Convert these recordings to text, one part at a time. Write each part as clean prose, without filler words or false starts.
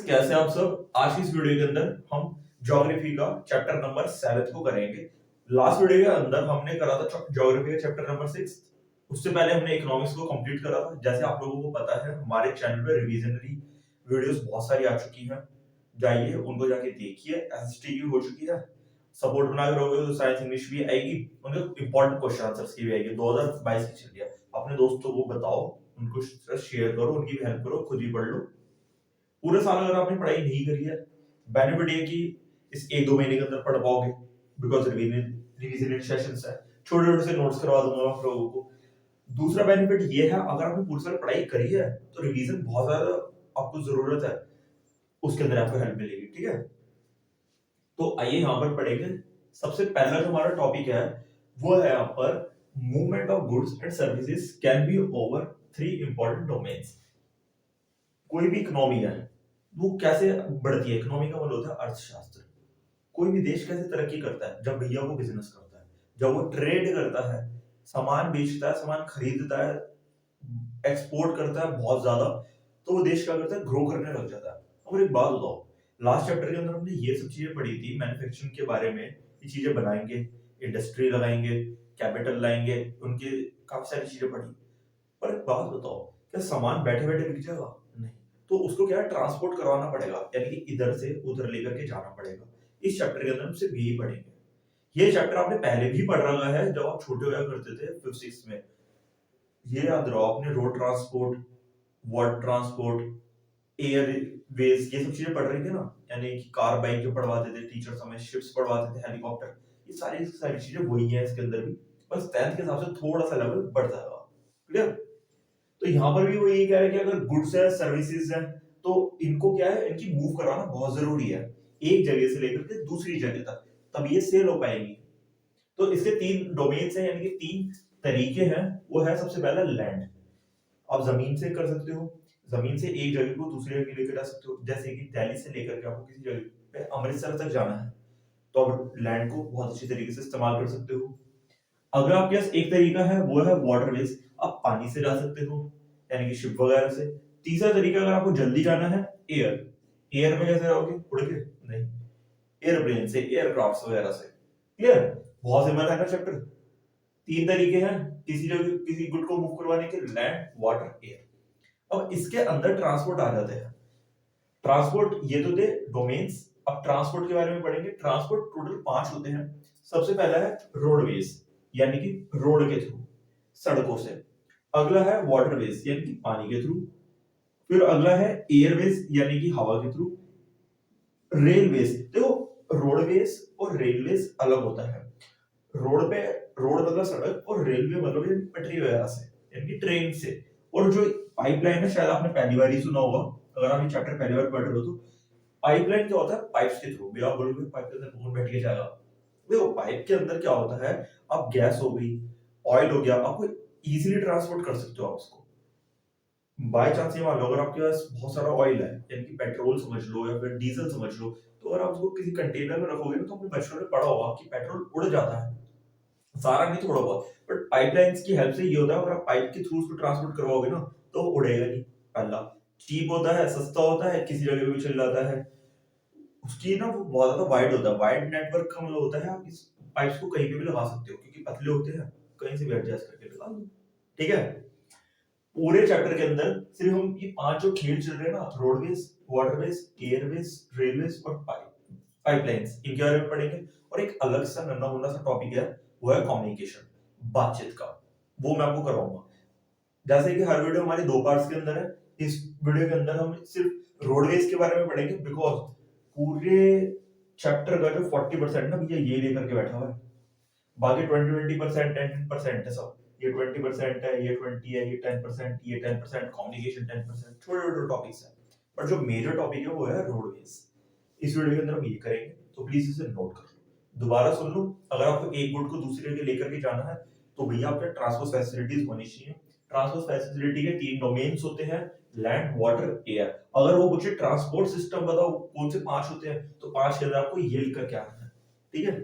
Friends, कैसे आप सब। आज की इस वीडियो के अंदर हम ज्योग्राफी का चैप्टर नंबर 7 को करेंगे। लास्ट वीडियो के अंदर हमने करा था ज्योग्राफी का चैप्टर नंबर 6। उससे पहले हमने इकोनॉमिक्स को कंप्लीट करा था। जैसे आप लोगों को पता है, हमारे चैनल पे रिवीजनरी वीडियोस बहुत सारी आ चुकी हैं। जाइए उनको जाके देखिए। एसएसटी की हो चुकी है, सपोर्ट बना के रहोगे तो साइंस इंग्लिश भी आएगी, उनके इंपॉर्टेंट क्वेश्चन आंसर्स की भी आएगी। 2022 की चल रही है। अपने दोस्तों को बताओ, उनको शेयर करो, उनकी भी हेल्प करो, खुद भी पढ़ लो। पूरे साल अगर आपने पढ़ाई नहीं करी है, बेनिफिट ये कि इस एक दो महीने के अंदर पढ़ पाओगे, बिकॉज रिवीजन सेशंस है। छोटे छोटे से नोट्स करवा दूंगा आप लोगों को। दूसरा बेनिफिट ये है, अगर आपने पूरे साल पढ़ाई करी है तो रिवीजन बहुत ज्यादा आपको जरूरत है, उसके अंदर आपको हेल्प मिलेगी। ठीक है, तो आइए यहाँ पर पढ़ेंगे। सबसे पहला जो हमारा टॉपिक है वो है यहाँ पर movement of goods and services can be over 3 important domains. कोई भी इकोनॉमी है वो कैसे बढ़ती है। इकोनॉमी का मतलब होता है अर्थशास्त्र। कोई भी देश कैसे तरक्की करता है, जब भैया वो बिजनेस करता है, जब वो ट्रेड करता है, सामान बेचता है, सामान खरीदता है, एक्सपोर्ट करता है बहुत ज्यादा, तो वो देश क्या करता है, ग्रो करने लग जाता है। और एक बात बताओ, लास्ट चैप्टर के अंदर हमने ये सब चीजें पढ़ी थी मैन्युफैक्चरिंग के बारे में। ये चीजें बनाएंगे, इंडस्ट्री लगाएंगे, कैपिटल लाएंगे, उनके काफी सारी चीजें पढ़ी। पर एक बात बताओ, क्या सामान बैठे बैठे बिक जाएगा? नहीं। तो उसको क्या है, ट्रांसपोर्ट करवाना पड़ेगा, यानी कि इधर से उधर लेकर के जाना पड़ेगा। इस चैप्टर के अंदर हम सिर्फ यही पढ़ेंगे। ये चैप्टर आपने पहले भी पढ़ रखा है जब आप छोटे हुआ करते थे 5th 6th में। ये याद रहो, आपने road transport, water transport, airways, ये सब चीजें पढ़ रही थी ना। यानी कि कार बाइक जो पढ़वाते थे टीचर हमें, शिप्स पढ़वाते थे, हेलीकॉप्टर, ये सारी सारी चीजें वही है इसके अंदर भी। बस 10th के हिसाब से थोड़ा सा लेवल बढ़ जाएगा। क्लियर? तो यहाँ पर भी वो यही कह रहे हैं कि अगर गुड्स है, सर्विसेज है, तो इनको क्या है, इनकी मूव कराना बहुत जरूरी है, एक जगह से लेकर के दूसरी जगह तक, तब ये सेल हो पाएगी। तो इसके 3 डोमेन्स हैं, यानी कि 3 तरीके हैं। वो है सबसे पहला लैंड। आप जमीन से कर सकते हो, जमीन से एक जगह को दूसरी जगह लेकर जा सकते हो। जैसे कि दिल्ली से लेकर के आपको किसी जगह पे अमृतसर तक जाना है, तो आप लैंड को बहुत अच्छी तरीके से इस्तेमाल कर सकते हो। अगर आपके पास एक तरीका है वो है वाटरवेज, आप पानी से जा सकते हो, यानी कि शिप वगैरह से। तीसरा तरीका, अगर आपको जल्दी जाना है, एयर। एयर में कैसे जाओगे, उड़ के? नहीं, एयरप्लेन से, एयरक्राफ्ट वगैरह से। क्लियर? बहुत सिंपल है ना चैप्टर। 3 तरीके हैं किसी जगह किसी गुड को मूव करवाने के, लैंड, वाटर, एयर। अब इसके अंदर ट्रांसपोर्ट आ जाते हैं। ट्रांसपोर्ट ये तो थे डोमेन्स। अब ट्रांसपोर्ट के बारे में पढ़ेंगे। ट्रांसपोर्ट टोटल 5 होते हैं। सबसे पहला है रोडवेज, यानी कि रोड के थ्रू, सड़कों से। अगला है वाटरवेज, यानी कि पानी के थ्रू। फिर अगला है एयरवेज, यानी कि हवा के थ्रू। रेलवेज, देखो रोडवेज और रेलवेज अलग होता है। रोड पे, रोड मतलब सड़क, और रेलवे मतलब ये पटरी वगैरह से, यानी कि ट्रेन से। और जो पाइपलाइन है, शायद आपने पहली बार ही सुना होगा, अगर आप ये चैप्टर पहली बार पढ़ रहे हो तो। पाइपलाइन क्या होता है, पाइप्स के थ्रू। भी आप बोलोगे पाइप के अंदर कौन बैठ के जाएगा? देखो पाइप के अंदर क्या होता है, आप गैस हो गई, ऑयल हो गया, आपको इजीली ट्रांसपोर्ट कर सकते हो आप उसको। बाय चांस ये मान लो, अगर आपके पास बहुत सारा ऑयल है, यानी कि पेट्रोल समझ लो या फिर डीजल समझ लो, तो अगर आप उसको किसी कंटेनर में रखोगे ना, तो आपने बचपन में पढ़ा होगा कि पेट्रोल उड़ जाता है, सारा नहीं थोड़ा बहुत। बट पाइपलाइंस की हेल्प से ये होता है, अगर आप पाइप के थ्रू उसको ट्रांसपोर्ट करवाओगे ना, तो वो उड़ेगा नहीं। पहला चीप होता है, सस्ता होता है, किसी जगह पे भी चल जाता है। उसकी ना वो बहुत ज्यादा वाइड होता है। वाइड नेटवर्क का मतलब होता है आप इस पाइप्स को कहीं पे भी लगा सकते हो, क्योंकि पतले होते हैं, कहीं से भी एडजस्ट करके लगा दो। ठीक है, पूरे चैप्टर के अंदर सिर्फ हम ये 5 जो खेल चल रहे हैं ना, रोडवेज, वाटरवेज, एयरवेज, रेलवेज और पाइपलाइंस, इनके बारे में पढ़ेंगे। और एक अलग सा नन्ना मुन्ना सा टॉपिक है, वो है कम्युनिकेशन, बातचीत का। वो मैं आपको करवाऊंगा। जैसे कि हर वीडियो हमारी 2 पार्ट्स के अंदर है, इस वीडियो के अंदर हम सिर्फ रोडवेज के बारे में पढ़ेंगे, बिकॉज पूरे चैप्टर का जो 40% ना भैया ये लेकर के बैठा हुआ है। बाकी 20% 10% है सब। ये 20% है, ये 20 है, ये 10%, ये 10%, कम्युनिकेशन 10%, छोटे छोटे टॉपिक्स हैं। पर जो मेजर टॉपिक है वो है रोडवेज। इस वीडियो के अंदर हम ये करेंगे, तो प्लीज इसे नोट कर लो, दोबारा सुन लो। अगर आपको एक गुड को दूसरे के लेकर के जाना है, तो भैया आपके ट्रांसपोर्ट फैसिलिटीज होनी चाहिए। ट्रांसपोर्ट फैसिलिटी के 3 डोमेन्स होते हैं, लैंड, वाटर, एयर। अगर वो पूछे ट्रांसपोर्ट सिस्टम बताओ कौन से 5 होते हैं, तो 5 के अंदर आपको ये लिख करके आना है। ठीक है,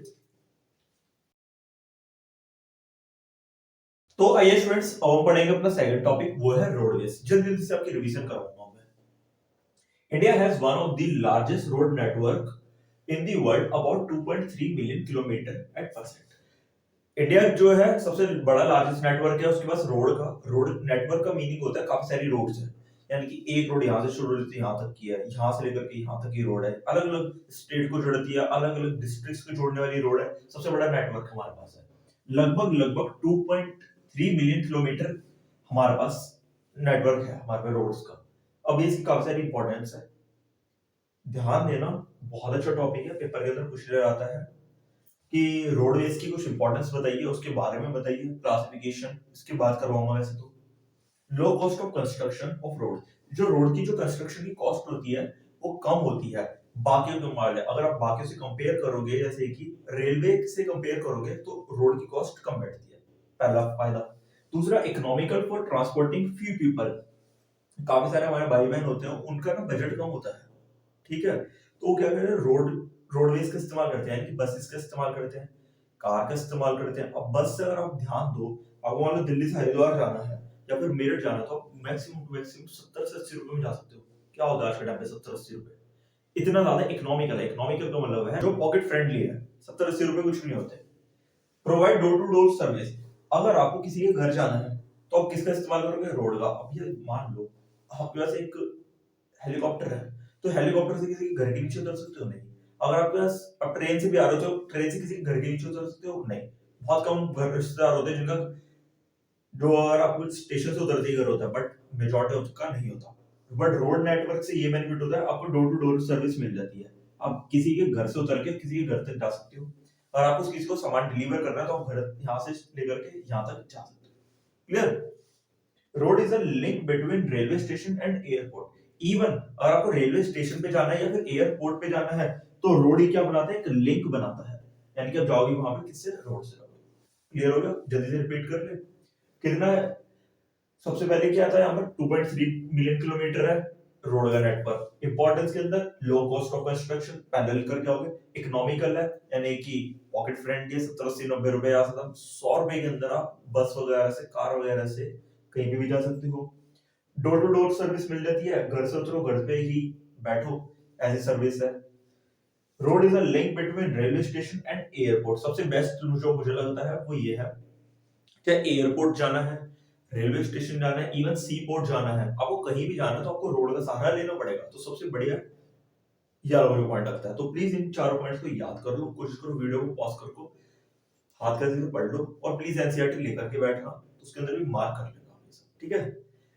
तो आइए स्टूडेंट्स, अब हम पढ़ेंगे अपना सेकंड टॉपिक, वो है रोडवेज। जल्दी जल्दी से आपकी रिवीजन कराऊंगा मैं। India has one of the largest road network in the world, about 2.3 million kilometre at percent. India जो है सबसे बड़ा लार्जेस्ट नेटवर्क है उसके पास रोड नेटवर्क का मीनिंग होता है काफी सारी रोड्स है, यानी कि एक रोड यहाँ से शुरू होती है यहाँ तक की है, यहाँ से लेकर के यहाँ तक की रोड है, अलग अलग स्टेट को जोड़ती है, अलग अलग डिस्ट्रिक्ट्स को जोड़ने वाली रोड है, सबसे बड़ा नेटवर्क हमारे पास है। लगभग लगभग 2.3 मिलियन किलोमीटर हमारे पास नेटवर्क है हमारे पास रोड्स का। अब इसकी काफी सारी इंपॉर्टेंस है, ध्यान देना, बहुत अच्छा टॉपिक है, पेपर के अंदर पूछ लिया जाता है कि रोडवेज की कुछ इंपॉर्टेंस बताइए, उसके बारे में बताइए, क्लासिफिकेशन इसकी बात करवाऊंगा। वैसे तो low cost of construction of road, जो रोड की जो कंस्ट्रक्शन की कॉस्ट होती है वो कम होती है बाकी के मुकाबले। अगर आप बाकी से कंपेयर करोगे, जैसे कि रेलवे से कंपेयर करोगे, तो रोड की कॉस्ट कम बैठती है, पहला फायदा। दूसरा, economical for transporting few people, काफी सारे हमारे भाई बहन होते हैं उनका ना बजट कम होता है, ठीक है, तो वो क्या करते हैं, रोडवेज का इस्तेमाल करते हैं, यानी कि बसेस का इस्तेमाल करते हैं, कार का इस्तेमाल करते हैं। अब बस से अगर आप ध्यान दो, आपको मान लो दिल्ली से हरिद्वार जाना है या फिर मेरठ जाना है, तो आप मैक्सिमम टू मैक्सिमम 70 से 80 रुपए में जा सकते हो। क्या होता है आज के टाइम पे 70-80 रुपए, इतना ज्यादा इकोनॉमिकल है। इकोनॉमिकल का मतलब है जो पॉकेट फ्रेंडली है, 70-80 रुपए कुछ नहीं होते। Provide door to door service, अगर आपको किसी के घर जाना है तो आप किसका इस्तेमाल करोगे, रोड का। अब ये मान लो आपके पास एक हेलीकॉप्टर है, तो हेलीकॉप्टर से किसी के घर के नीचे उतर सकते हो, नहीं। अगर आपके पास आप ट्रेन से भी आ रहे हो तो ट्रेन से किसी के घर के नीचे उतर सकते हो, नहीं। बहुत कम घर रिश्तेदार होते हैं जिनका जो, अगर आपको स्टेशन से उतरते ही घर होता है, बट मेजॉरिटी ऑफ का नहीं होता। बट रोड नेटवर्क से ये बेनिफिट होता है, आपको डोर टू डोर सर्विस मिल जाती है, आप किसी के घर से उतर के किसी के घर तक जा सकते हो। और आपको किसी को सामान डिलीवर करना है तो आप घर यहाँ से लेकर के यहाँ तक जा सकते हो। Clear? Road is a link between railway station and airport. Even अगर आपको रेलवे स्टेशन पे जाना है या फिर एयरपोर्ट पे जाना है, तो रोड ही क्या बनाता है, एक लिंक बनाता है, यानी कि आप जाओगे वहां पे किससे, रोड से जाओगे। क्लियर हो गया? जल्दी से रिपीट कर ले, कितना है? सबसे पहले क्या था यहाँ पर, 2.3 मिलियन किलोमीटर है रोड का नेटवर्क। इंपॉर्टेंस के अंदर लो कॉस्ट ऑफ कंस्ट्रक्शन, पैदल करके आओगे। इकोनॉमिकल है, यानी कि पॉकेट फ्रेंडली है, 70-80-90 रुपए आ सकता है, 100 रुपए के अंदर आप बस वगैरह से, कार वगैरह से कहीं पे भी जा सकते हो। डोर टू डोर सर्विस मिल जाती है, घर से उतरो घर पे ही बैठो, ऐसी सर्विस है। Road is a link between railway station and airport. सबसे बेस्ट जो मुझे लगता है वो ये है, चाहे एयरपोर्ट जाना है, रेलवे स्टेशन जाना है, इवन सी पोर्ट जाना है, आपको कहीं भी जाना है तो आपको रोड का सहारा लेना पड़ेगा। तो सबसे बढ़िया ये वाला मुझे पॉइंट लगता है। तो प्लीज इन चारों पॉइंट्स को याद कर लो, कोशिश करो वीडियो को पॉज कर को हाथ का से पढ़ लो, और प्लीज एनसीईआरटी लेकर के बैठना, तो उसके अंदर भी मार्क कर लेना हमेशा, ठीक है।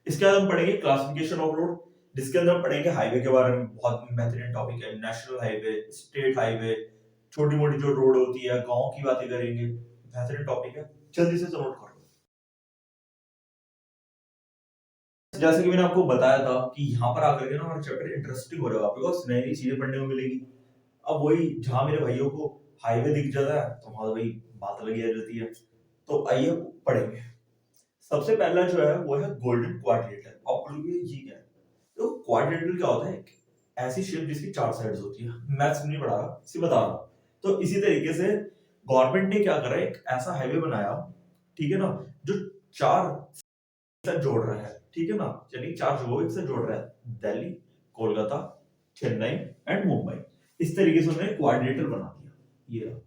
इसके बाद हम पढ़ेंगे क्लासिफिकेशन ऑफ रोड, जिसके अंदर हम पढ़ेंगे हाईवे के बारे में, बहुत बेहतरीन टॉपिक है, नेशनल हाईवे, स्टेट हाईवे, छोटी मोटी जो रोड होती है, गांव की बातें करेंगे, बेहतरीन टॉपिक है, जल्दी से नोट करो। जैसे कि मैंने आपको बताया था कि यहाँ पर आकर के ना हमारा चैप्टर इंटरेस्टिंग हो रहा है, बिकॉज नई नई चीजें पढ़ने को मिलेगी। अब वही जहां मेरे भाइयों को हाईवे दिख जाता है तो वहां भाई बात लगी आ जाती है। तो आइए पढ़ेंगे। सबसे पहला जो है वो है गोल्डन क्वाड्रिलेटरल। आप बोलोगे ये क्या है? तो क्वाड्रिलेटरल क्या होता है, एक ऐसी शेप जिसकी 4 साइड्स होती है। मैथ्स नहीं पढ़ा रहा, इसी बता रहा हूं। तो इसी तरीके से गवर्नमेंट ने क्या करा, एक ऐसा हाईवे बनाया, ठीक है ना, जो 4 साथ जोड़ रहा है, ठीक है ना, यानी 4 जगहों से जोड़ रहा है, दिल्ली, कोलकाता, चेन्नई एंड मुंबई। इस तरीके से उन्होंने क्वाड्रिलेटरल बना दिया। ये रहा,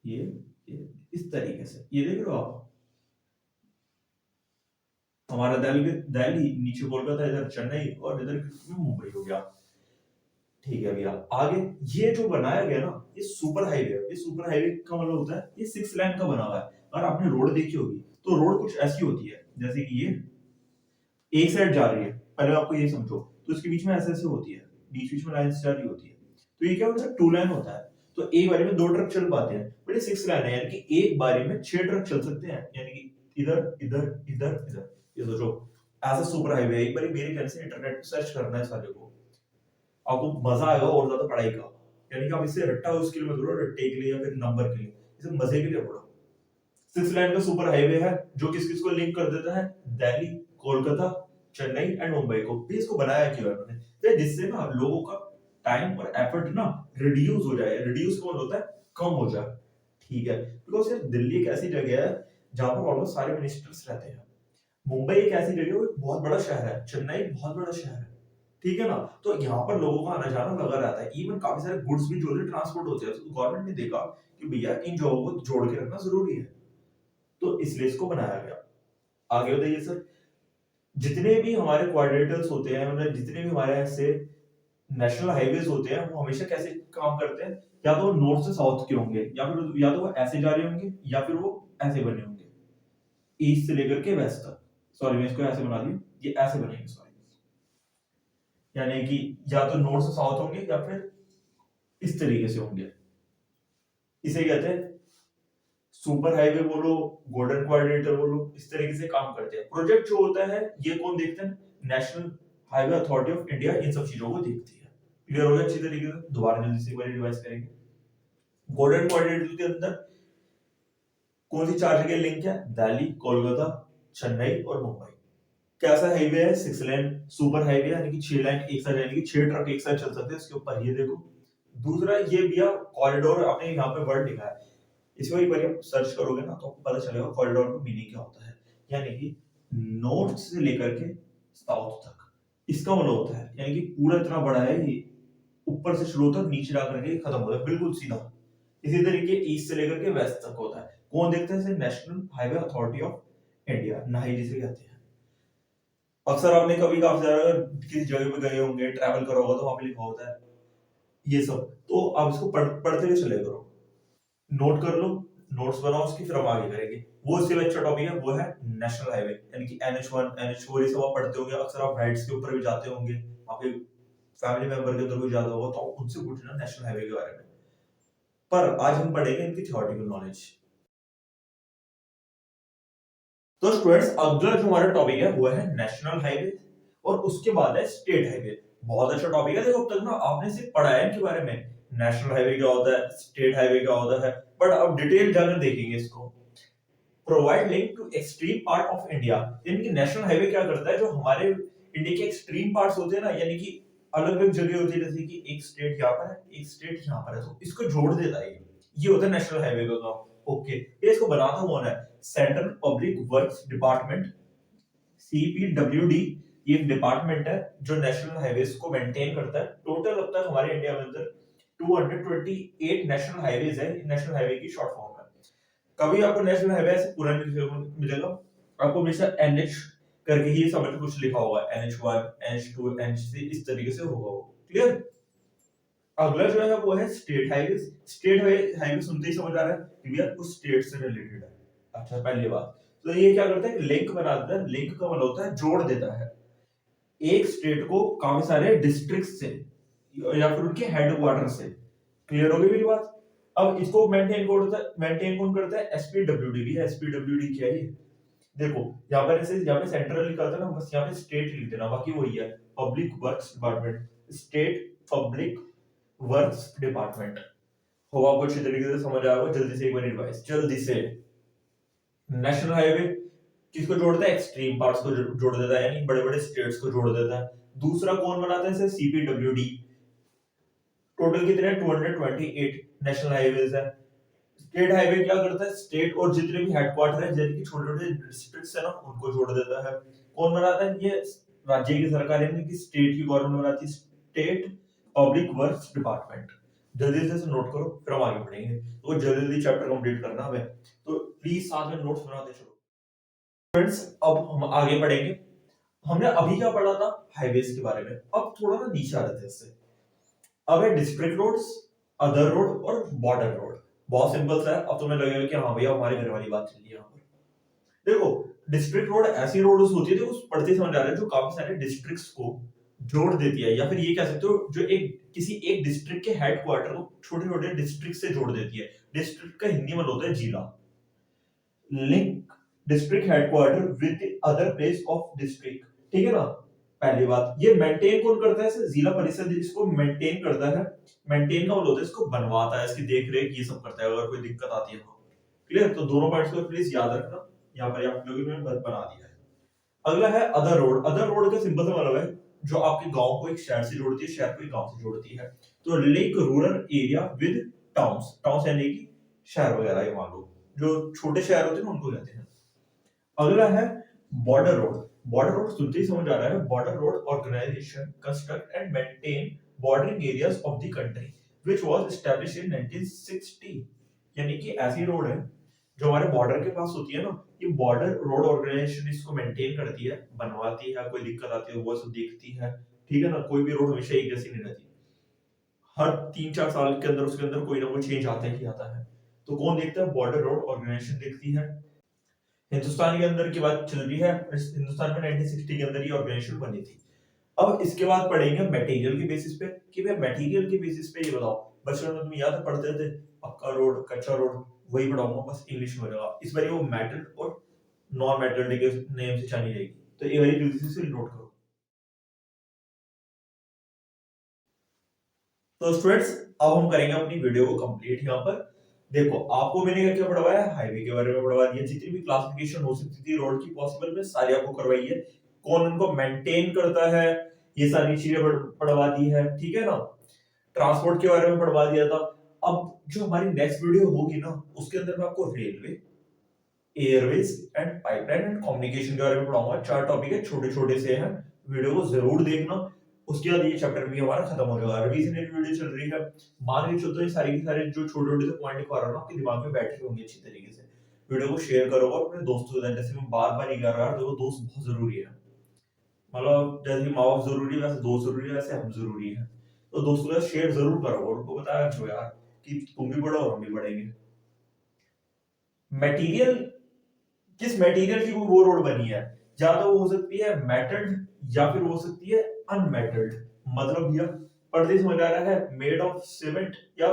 ये इस तरीके से, ये देख रहे हो आप, हमारा दिल्ली, नीचे कोलकाता, इधर चेन्नई और इधर मुंबई हो गया, ठीक है भैया। आगे ये जो बनाया गया ना, ये सुपर हाईवे है। ये सुपर हाईवे का मतलब होता है ये 6 लाइन का बना हुआ है। अगर आपने रोड देखी होगी तो रोड कुछ ऐसी होती है, जैसे कि ये एक साइड जा रही है, पहले आपको ये समझो, तो इसके बीच में ऐसे ऐसे होती है, बीच बीच में लाइंस जा रही होती है, तो ये क्या होता है, 2 लाइन होता है। तो एक बारी में 2 ट्रक चल पाते हैं, बट ये 6 लाइन है, यानी कि एक बारी में 6 ट्रक चल सकते हैं, यानी कि इधर इधर इधर इधर। ये सोचो, ऐसा सुपर हाईवे। एक बारी मेरे ख्याल से इंटरनेट पे सर्च करना है सारे को, आपको मजा आएगा और ज्यादा पढ़ाई का। यानी कि आप इससे रट्टा उसके लिए मत करो, रट्टे के लिए या फिर नंबर के लिए, इसे मजे के लिए पढ़ो। 6 लाइन का सुपर हाईवे है जो किस किस को लिंक कर देता है, दिल्ली, कोलकाता, चेन्नई एंड मुंबई को। भी इसको बनाया क्यों है उन्होंने, तो जिससे ना लोगों का टाइम और एफर्ट ना रिड्यूस हो जाए। रिड्यूस कौन होता है, कम हो जाए, ठीक है। बिकॉज यार दिल्ली एक ऐसी जगह है जहां पर ऑलमोस्ट सारे मिनिस्टर्स रहते हैं। मुंबई एक ऐसी जगह है, वो एक बहुत बड़ा शहर है। चेन्नई बहुत बड़ा शहर है, ठीक है ना? तो यहाँ पर लोगों का आना जाना लगा रहता है। इवन काफी सारे गुड्स भी जो होते हैं ट्रांसपोर्ट होते हैं, तो गवर्नमेंट ने देखा कि भैया इन जगहों को जोड़ के रखना जरूरी है, तो इसलिए इसको बनाया गया। आगे बताइए सर। जितने भी हमारे क्वाड्रिलेटरल्स होते हैं, मतलब जितने भी हमारे ऐसे नेशनल हाईवेज होते हैं, वो हमेशा कैसे काम करते हैं, या तो वो नॉर्थ से साउथ के होंगे, या तो वो ऐसे जा रहे होंगे, या फिर वो ऐसे बने होंगे, ईस्ट से लेकर के वेस्ट तक। सॉरी, मैं इसको ऐसे बना दूं, ये ऐसे बनेंगे, सॉरी, यानी कि या तो नॉर्थ से साउथ होंगे या फिर इस तरीके से होंगे। इसे कहते हैं सुपर हाईवे बोलो, गोल्डन क्वाड्रिलेटरल बोलो, इस तरीके से काम करते हैं। प्रोजेक्ट जो होता है ये कौन देखते हैं? National highway authority of India in सब चीजों को देखती है। क्लियर हो गया अच्छी तरीके से? दोबारा जल्दी से एक बार रिवाइज करेंगे। गोल्डन क्वाड्रिलेटरल के अंदर कौन सी चार जगह लिंक है? दिल्ली, कोलकाता, चेन्नई और मुंबई। कैसा हाईवे है? 6 लेन सुपर हाईवे, यानी कि 6 लाइन एक साथ, यानी कि 6 ट्रक एक साथ चल सकते हैं इसके ऊपर, ये देखो। दूसरा ये भैया कॉरिडोर, आपने यहाँ पे वर्ड लिखा है, इसको एक बार आप सर्च करोगे ना तो आपको पता चलेगा कॉरिडोर का मीनिंग क्या होता है। यानी कि नॉर्थ से लेकर के साउथ तक, इसका मतलब होता है यानी कि पूरा इतना बड़ा है ये, ऊपर से शुरू होता है नीचे जाकर के खत्म होता है बिल्कुल सीधा। इसी तरीके ईस्ट से लेकर के वेस्ट तक होता है। कौन देखता है इसे? National highway authority of India, नाही जिसे कहते हैं। अक्सर आपने कभी काफी ज्यादा किसी जगह पे गए होंगे, ट्रैवल करा होगा, तो वहां पे लिखा होता है ये सब, तो आप इसको पढ़ते हुए चले करो, नोट कर लो, नोट्स बनाओ उसकी, फिर हम आगे करेंगे। वो इससे अच्छा टॉपिक है, वो है नेशनल हाईवे, यानी कि NH1 NH4, ये सब आप पढ़ते होंगे, अक्सर आप राइड्स के ऊपर भी जाते होंगे, आपके फैमिली मेंबर के अंदर कोई ज्यादा होगा तो उनसे पूछना नेशनल हाईवे के बारे में। पर आज हम पढ़ेंगे इनकी थ्योरेटिकल नॉलेज। तो स्टूडेंट्स, अगला जो हमारा टॉपिक है वो है नेशनल हाईवे, और उसके बाद है स्टेट हाईवे। बहुत अच्छा टॉपिक है। देखो, अब तक ना आपने सिर्फ पढ़ा है इनके बारे में, नेशनल हाईवे क्या होता है, स्टेट हाईवे क्या होता है, बट अब डिटेल जाकर देखेंगे इसको। Provide link to extreme part of India, यानी कि नेशनल हाईवे क्या करता है, जो हमारे इंडिया के एक्सट्रीम पार्ट्स होते हैं ना, यानी कि अलग अलग जगह होती है, जैसे कि एक स्टेट यहाँ पर है, एक स्टेट यहाँ पर है, तो इसको जोड़ देता है ये होता है नेशनल हाईवे का काम। ओके, ये इसको बनाता कौन है? Central public works department, CPWD, ये एक डिपार्टमेंट है जो नेशनल हाईवेज को मेंटेन करता है। टोटल अब तक हमारे इंडिया में अंदर 228 नेशनल हाईवेज है, नेशनल हाईवे की शॉर्ट फॉर्म है। कभी आपको नेशनल हाईवे ऐसे पूरा नहीं मिलेगा, आपको हमेशा NH करके ही समझ कुछ लिखा होगा, NH1 NH2 NH3, इस तरीके से होगा वो। क्लियर? अगला जो है वो है स्टेट हाईवे। स्टेट हाईवे सुनते ही समझ आ रहा है कि भैया उस स्टेट से रिलेटेड है। अच्छा, पहली बात तो ये क्या करता है? लिंक बना देता है। लिंक का मतलब होता है जोड़ देता है एक स्टेट को काफी सारे डिस्ट्रिक्ट से, या फिर उनके हेडक्वार्टर से। क्लियर हो गई मेरी बात? अब इसको मेंटेन कौन करता है? SPWD भी है। SPWD क्या है? देखो, यहाँ पर ऐसे, यहाँ पे सेंट्रल लिखा था ना, बस यहाँ पे स्टेट लिख देना, बाकी वही है, public works department, state public works department. हो आपको अच्छी तरीके से समझ आया होगा। जल्दी से एक बार रिवाइज, जल्दी से। नेशनल हाईवे किसको जोड़ता है? एक्सट्रीम पार्ट्स को जोड़ देता है, यानी बड़े बड़े स्टेट्स को जोड़ देता है। दूसरा कौन बनाता है इसे? CPWD। टोटल कितने हैं? 228 नेशनल हाईवेज है। स्टेट हाईवे क्या करता है? स्टेट और जितने भी हेडक्वार्टर है, जैसे कि छोटे छोटे डिस्ट्रिक्ट्स है ना, उनको जोड़ देता है। कौन बनाता है? ये राज्य की सरकार, यानी कि स्टेट की गवर्नमेंट बनाती है, स्टेट पब्लिक वर्क्स डिपार्टमेंट। जल्दी से नोट करो, फिर हम आगे बढ़ेंगे। तो जल्दी जल्दी चैप्टर कंप्लीट करना हमें, तो प्लीज साथ में नोट्स बनाते चलो। फ्रेंड्स, अब हम आगे बढ़ेंगे। हमने अभी क्या पढ़ा था? हाईवेज के बारे में। अब थोड़ा ना नीचे आ जाते हैं इससे। अब है डिस्ट्रिक्ट रोड्स, अदर रोड और बॉर्डर रोड। बहुत सिंपल सा है। अब तुम्हें लगेगा कि हाँ भैया हमारे घर वाली बात चल रही है यहाँ पर। देखो, डिस्ट्रिक्ट रोड ऐसी रोड होती है, देखो पढ़ते समझ आ रहा है, जो काफी सारे डिस्ट्रिक्ट्स को जोड़ देती है, या फिर ये कह सकते हो जो किसी एक डिस्ट्रिक्ट के हेडक्वार्टर को छोटे छोटे डिस्ट्रिक्ट से जोड़ देती है। डिस्ट्रिक्ट का हिंदी मतलब होता है जिला। Link district headquarter with other place of district. ठीक है ना? पहली बात, ये मेंटेन कौन करता है? इसे जिला परिषद इसको मेंटेन करता है। मेंटेन का मतलब होता है इसको बनवाता है, इसकी देख रेख ये सब करता है, अगर कोई दिक्कत आती है तो। क्लियर? तो दोनों पॉइंट्स को प्लीज याद रखना। यहाँ पर आप लोगों ने बना दिया है। अगला है अदर रोड। अदर रोड का सिंपल सा मतलब है जो आपके गांव को एक शहर से जोड़ती है, शहर को एक गांव से जोड़ती है। तो link rural area with towns. Towns यानी कि शहर वगैरह, ये मान लो जो छोटे शहर होते हैं ना, उनको कहते हैं। अगला है बॉर्डर रोड। बॉर्डर रोड सुनते ही समझ आ रहा है, border road organisation construct and maintain bordering areas of the country which was established in 1960। यानी कि ऐसी रोड है जो हमारे बॉर्डर के पास होती है ना, ये बॉर्डर रोड ऑर्गेनाइजेशन इसको मेंटेन करती है, बनवाती है, कोई दिक्कत आती है वो सब देखती है, ठीक है ना। कोई भी रोड हमेशा एक जैसी नहीं रहती, हर 3-4 साल के अंदर उसके अंदर कोई ना कोई चेंज आता ही आता है। तो कौन देखता है? बॉर्डर रोड ऑर्गेनाइजेशन देखती है। हिंदुस्तान के अंदर की बात चल रही है, हिंदुस्तान में 1960 के अंदर ये ऑर्गेनाइजेशन बनी थी। अब इसके बाद पढ़ेंगे मटेरियल के बेसिस पे कि भाई मटेरियल के बेसिस पे ये बताओ, बचपन में तुम याद पढ़ते थे पक्का रोड कच्चा रोड, वही पढ़ाऊंगा बस इंग्लिश में होगा। इस बार वो मेटल और नॉन मेटल के नेम से जानी जाएगी, तो ये वाली जल्दी से नोट करो। तो स्टूडेंट्स अब हम करेंगे अपनी वीडियो को कंप्लीट। यहाँ पर देखो आपको मैंने क्या क्या पढ़वाया, हाईवे के बारे में पढ़वा दिया, जितनी भी क्लासिफिकेशन हो सकती थी रोड की पॉसिबल में सारी आपको करवाई है, कौन उनको मेंटेन करता है ये सारी चीजें पढ़वा दी है, ठीक है ना। ट्रांसपोर्ट के बारे में पढ़वा दिया था। अब जो हमारी नेक्स्ट वीडियो होगी ना, उसके अंदर मैं आपको railway, Airways and pipeline and communication के बारे में पढ़ाऊंगा। 4 टॉपिक है, छोटे छोटे से हैं, वीडियो को जरूर देखना। उसके बाद ये चैप्टर भी हमारा खत्म हो जाएगा। रिवीजन वीडियो चल रही है, मान के चलते सारी की सारे जो छोटे छोटे से पॉइंट लिखवा रहा हूँ आपके दिमाग में बैठ रहे होंगे अच्छी तरीके से। वीडियो को शेयर करो और अपने दोस्तों के साथ, जैसे मैं बार बार ये कर रहा हूँ, देखो दोस्त बहुत जरूरी है। मतलब जैसे माँ बाप जरूरी है वैसे दोस्त जरूरी है, वैसे हम जरूरी है। तो दोस्तों के साथ शेयर जरूर करो और उनको बताया जो यार कि तुम भी पढ़ो और हम भी पढ़ेंगे। मटेरियल, किस मटेरियल की वो रोड बनी है, या तो वो हो सकती है मेटल्ड या फिर हो सकती है अनमेटल्ड। मतलब यह पर्दे समझ आ रहा है, मेड ऑफ सीमेंट या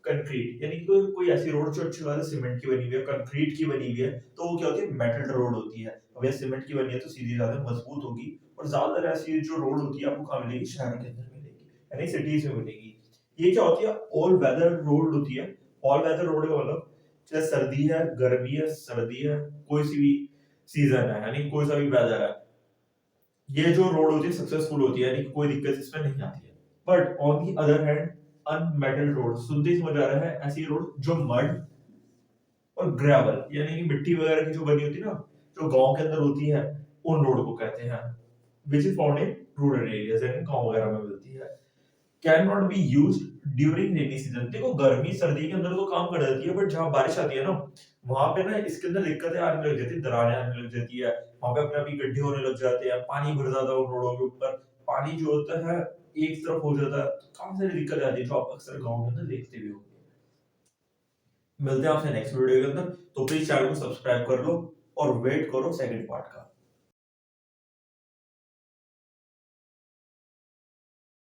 कंक्रीट। यानी कि कोई ऐसी रोड जो अच्छी बात है सीमेंट की बनी हुई है, कंक्रीट की बनी हुई है, तो वो क्या होती है? मेटल्ड रोड होती है। अब ये सीमेंट की बनी है तो सीधी ज्यादा मजबूत होगी, और ज्यादातर ऐसी जो रोड होती है आपको कहाँ मिलेगी? शहर के अंदर मिलेगी, यानी सिटीज में मिलेगी। ये क्या होती है? ऑल वेदर रोड होती है। ऑल वेदर रोड का मतलब चाहे सर्दी है, गर्मी है, सर्दी है, कोई सी भी सीजन है, यानी कोई सा भी वेदर है, ये जो रोड होती है सक्सेसफुल होती है, यानी कोई दिक्कत इसमें नहीं आती है। But on the other hand unmetalled road, सुनते ही समझ आ रहा है ऐसी रोड जो मड और ग्रेवल यानी कि मिट्टी वगैरह की जो बनी होती है ना, जो गांव के अंदर होती है, उन रोड को कहते हैं। Which is found in rural areas, यानी गांव वगैरह में मिलती है। Can not be used during rainy season. देखो गर्मी सर्दी के अंदर तो काम कर जाती है, बट जहां बारिश आती है ना, वहां पे ना इसके अंदर दिक्कतें आने लग जाती है, दरारें आने लग जाती है, वहां पे अपने आप ही गड्ढे होने लग जाते हैं, पानी भर जाता है उन रोडों के ऊपर। पानी जो होता है एक तरफ हो जाता है, काफी सारी दिक्कतें आती है जो आप अक्सर गाँव के अंदर देखते भी हो। मिलते हैं आपसे नेक्स्ट वीडियो के अंदर, तो प्लीज चैनल को सब्सक्राइब कर लो और वेट करो सेकंड पार्ट का।